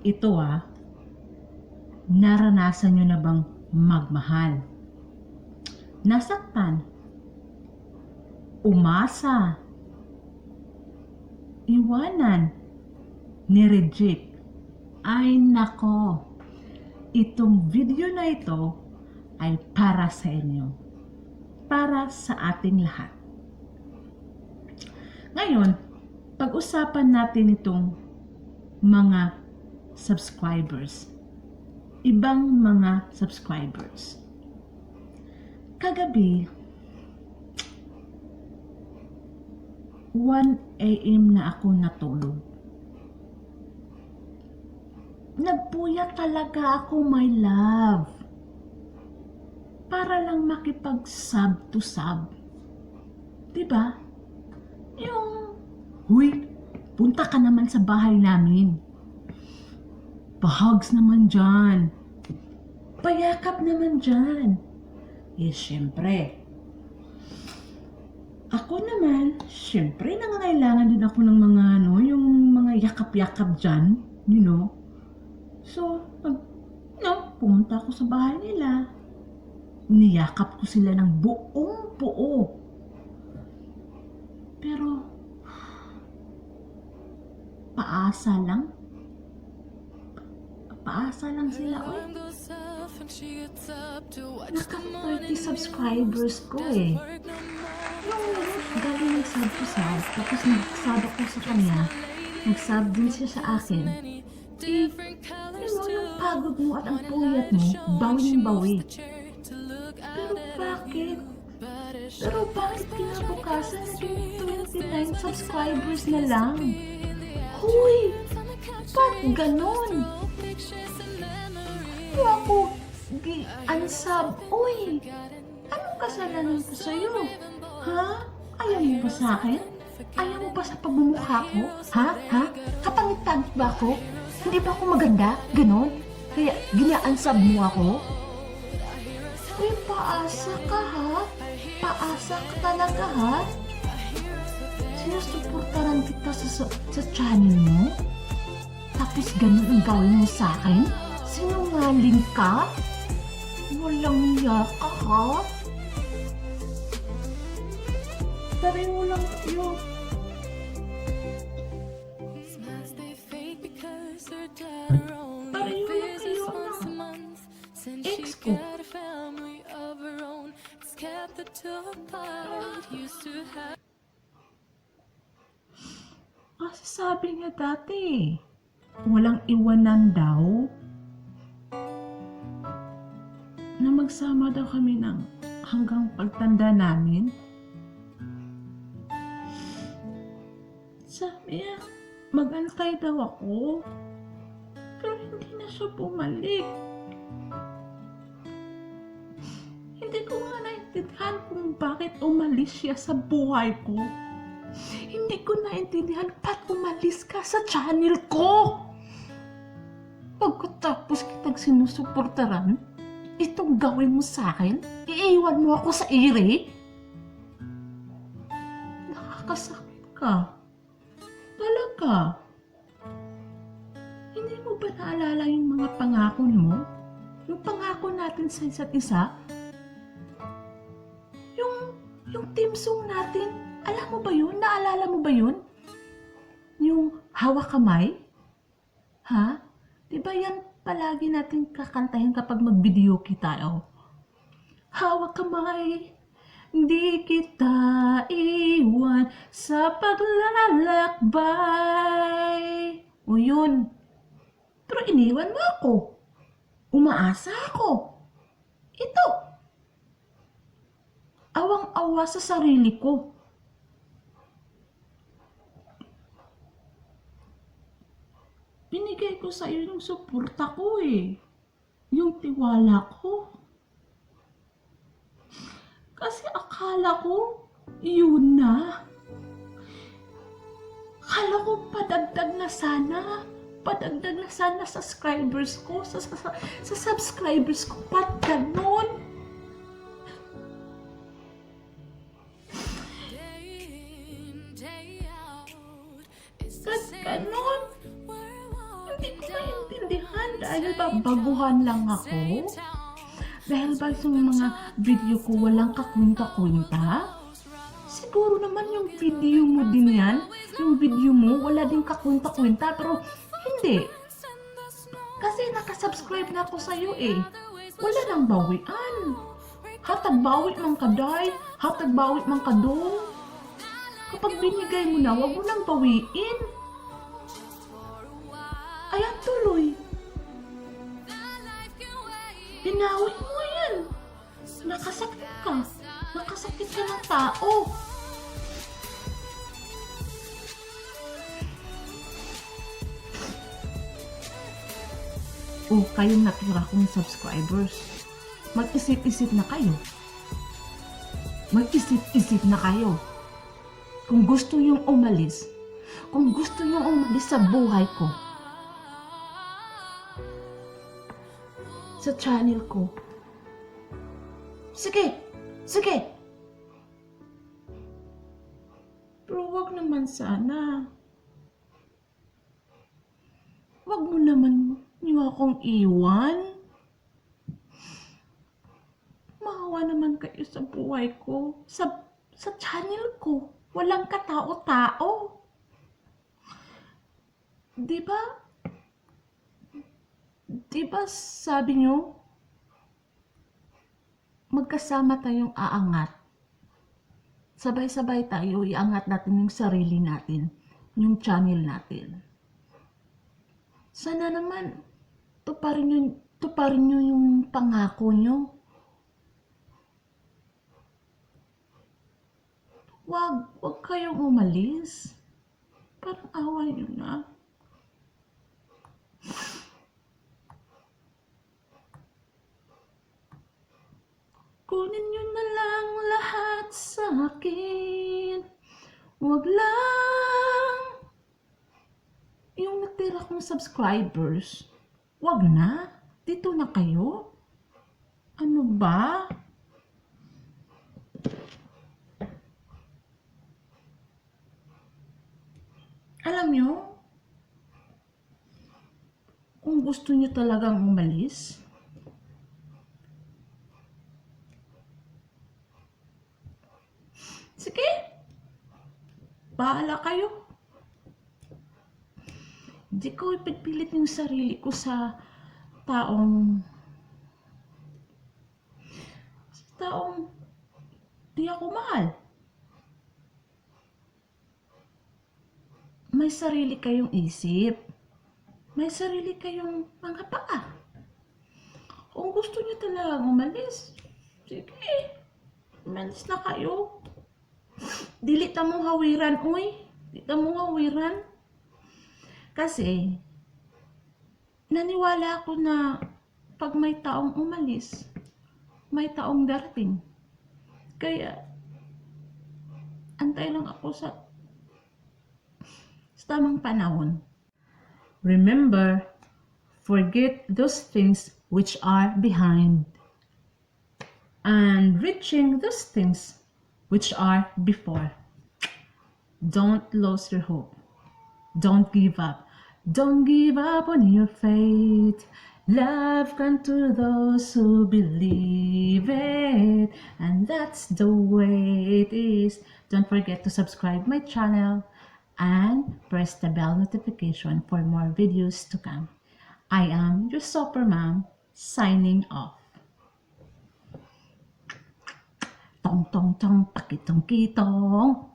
Ito naranasan nyo na bang magmahal? Nasaktan? Umasa? Iwanan? Nireject? Ay nako! Itong video na ito ay para sa inyo. Para sa ating lahat. Ngayon, pag-usapan natin itong mga subscribers. Ibang mga subscribers. Kagabi, 1 AM na ako natulog. Nagpuyat talaga ako, my love. Para lang makipag-sub to sub. Diba? Yung, huy, punta ka naman sa bahay namin. Pa-hugs naman dyan. Payakap naman dyan. Eh, syempre. Ako naman, syempre, nangangailangan din ako ng mga, yung mga yakap-yakap dyan, you know. So, pumunta ako sa bahay nila. Niyakap ko sila ng buong buo. Pero, paasa lang sila. Naka 30 subscribers ko eh. Yung galing nag-sub ko sub, tapos nag-sub ako sa kanya, nag-sub din siya sa akin. Eh, yung pagod mo at ang puyat mo, bawing-bawi. Pero bakit kinabukasan naging 29 subscribers na lang? Huy! Ba't ganon? Kaya ako unsub. Uy! Anong kasalanan ko sa'yo? Ha? Ayaw mo ba sa akin? Ayaw mo ba sa pagmumukha ko? Ha? Kapangit-pangit ba ako? Hindi ba ako maganda? Ganon? Kaya gina-unsub mo ako? Uy, paasa ka ha? Paasa ka talaga ha? Sinusuportaran kita sa channel mo? Tapos ganun ang gawin mo sa akin? Sinungaling ka? Walang hiya ka ha? Pareho lang kayo. Pareho lang kayo na. Ex ko. Kasi sabi niya dati, walang iwanan daw. Na magsama daw kami ng hanggang pagtanda namin. Sabi niya, mag-antay daw ako. Pero hindi na siya bumalik. Hindi ko nga naintindihan kung bakit umalis siya sa buhay ko. Hindi ko naintindihan ba't umalis ka sa channel ko. Pagkatapos kitang sinusuportaran, itong gawin mo sa akin, iiwan mo ako sa ire. Nakakasakit ka. Talaga. Hindi mo ba naalala yung mga pangako mo? Yung pangako natin sa isa't isa? Yung team song natin, alam mo ba yun? Naalala mo ba yun? Yung hawak kamay? Ha? Diba yan palagi natin kakantahin kapag mag-video tayo? Hawak kamay, di kita iwan sa paglalakbay. O yun. Pero iniwan mo ako. Umaasa ako. Ito. Awang-awa sa sarili ko. Binigay ko sa iyo yung suporta ko eh. Yung tiwala ko. Kasi akala ko, yun na. Akala ko padagdag na sana. Padagdag na sana sa subscribers ko. Sa subscribers ko. Ba't ganon? Ba't ganon? Hindi ko maintindihan. Dahil ba baguhan lang ako? Dahil ba yung mga video ko walang kakwenta-kwenta? Siguro naman yung video mo din yan. Yung video mo wala din kakwenta-kwenta, pero hindi. Kasi nakasubscribe na ako sa'yo eh. Wala nang bawian. Hatag bawi man ka day, hatag bawi man ka dong. Kapag binigay mo na, wag mo nang bawiin. Ayan tuloy. Binawi mo yan. Nakasakit ka. Nakasakit ka ng tao. O kayong natira kong subscribers, mag-isip-isip na kayo. Mag-isip-isip na kayo. Kung gusto yung umalis, sa buhay ko, sa channel ko, sige. Pero wag naman sana. Wag mo naman niyo akong iwan. Maawa naman kayo sa buhay ko, sa channel ko. Walang katao-tao. Diba? Diba sabi nyo, magkasama tayong aangat. Sabay-sabay tayo, iangat natin yung sarili natin, yung channel natin. Sana naman, tuparin nyo yung pangako nyo. Wag kayong umalis. Parang away nyo na. Kunin nyo na lang lahat sa akin. Wag lang. Yung natira kong subscribers, wag na. Dito na kayo. Ano ba? Alam nyo, kung gusto nyo talagang umalis, sige, bahala kayo. Hindi ko ipagpilit yung sarili ko sa taong di ako mahal. May sarili kayong isip. May sarili kayong mga paa. Kung gusto niyo talagang umalis, sige, umalis na kayo. Dili ta mo hawiran, uy. Dili ta mo hawiran. Kasi, naniwala ako na pag may taong umalis, may taong darating. Kaya, antay lang ako sa tamang panahon. Remember, forget those things which are behind, and reaching those things which are before. Don't lose your hope. Don't give up. Don't give up on your faith. Love comes to those who believe it, and that's the way it is. Don't forget to subscribe my channel and press the bell notification for more videos to come. I am your super mom, signing off. Tong tong tong, pakitong kitong.